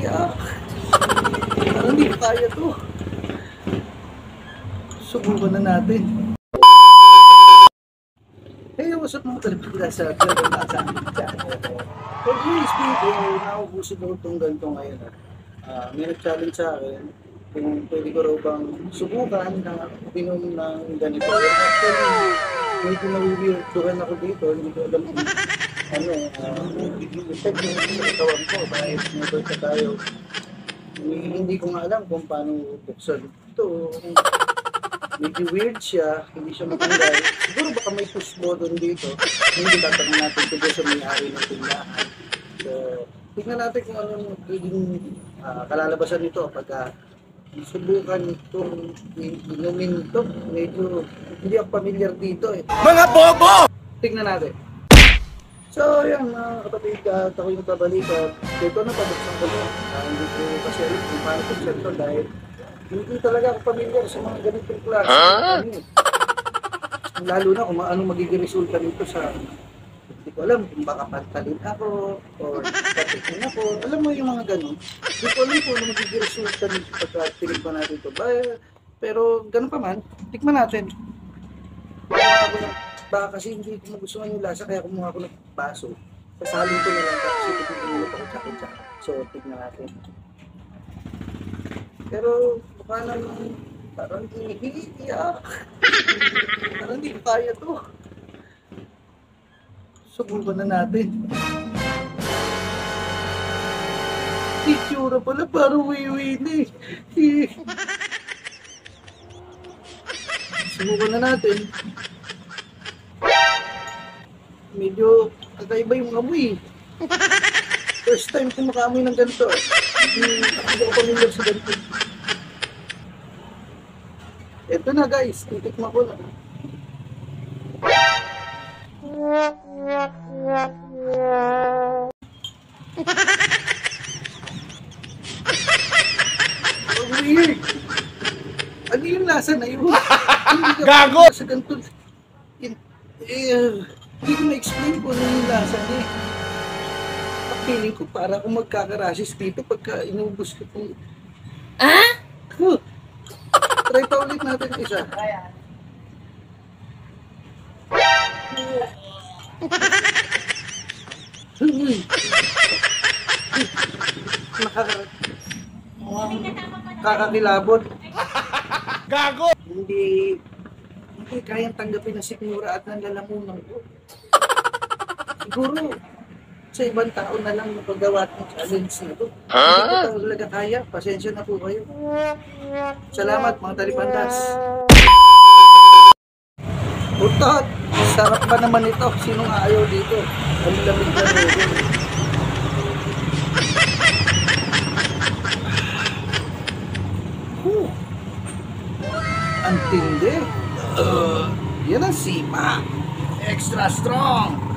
iiyak. Parang hindi ko kaya to. Subukan na natin. Hey, what's up mga talipagda sa Global Matcha Channel. For today's video, naubusin ko itong ganito ngayon. May nag-challenge sa akin kung pwede ko raw bang subukan na pinom ng ganito. Actually, medyo nawiwirtuhan ako dito. Hindi ko alam kung effect yung sa katawan ko. Dahil never ka tayo. Hindi ko nga alam kung paano buksan ito. Medyo weird siya, hindi siya matanggal. Siguro baka may push button dito. Hindi tatanong natin ito sa may-ari ng tindahan. So, tignan natin kung anong magiging kalalabasan nito pagka subukan itong inumin ito. Medyo hindi ako familiar dito eh. Mga bobo! Tignan natin. So, yan mga kapatid, ako yung babalikan. Dito na pabuksan ko na. Hindi ko kasi alam kung paano buksan ito dahil hindi talaga ako familiar sa mga ganitong klase. Lalo na kung ano magiging resulta nito sa hindi ko alam kung baka pantalin ako or patikin ako. Alam mo yung mga ganun. Hindi ko alam kung ano magiging resulta nito pagka tinikman natin ito. Pero ganun pa man, tikman natin. Baka kasi hindi ko magustuhan yung lasa kaya kumuha ko ng baso. Sasalin ko na lang kasi tutulungan ako sa So, tignan natin. Pero mukha naman parang iiyak. Parang hindi ko kaya to. Subukan na natin. Itsura pala parang wiwi na eh. Subukan na natin. Medyo kakaiba yung amoy. First time ko makaamoy ng ganito. Hindi ako familiar sa ganito. Ito na guys, titikman ko na. Oh, weird. Ano yung lasa na yun? Gago! Sa ganito. Hindi ko na-explain kung ano yung lasa niya. Feeling ko para akong magkakarasis dito pagka inubos ko itong... Try pa ulit natin isa. Nakakakilabot. Gago! Hindi kayang tanggapin ng sikmura at ng lalamunan ko. Siguro, sa ibang tao na lang napagawa ng challenge na ito. Hindi ko talaga kaya. Pasensya na po kayo. Salamat mga talipandas. Utot! Sarap pa naman ito. Sinong ayaw dito? Ang lamig na rin. Ang tindi. Yan ang sima. Extra strong.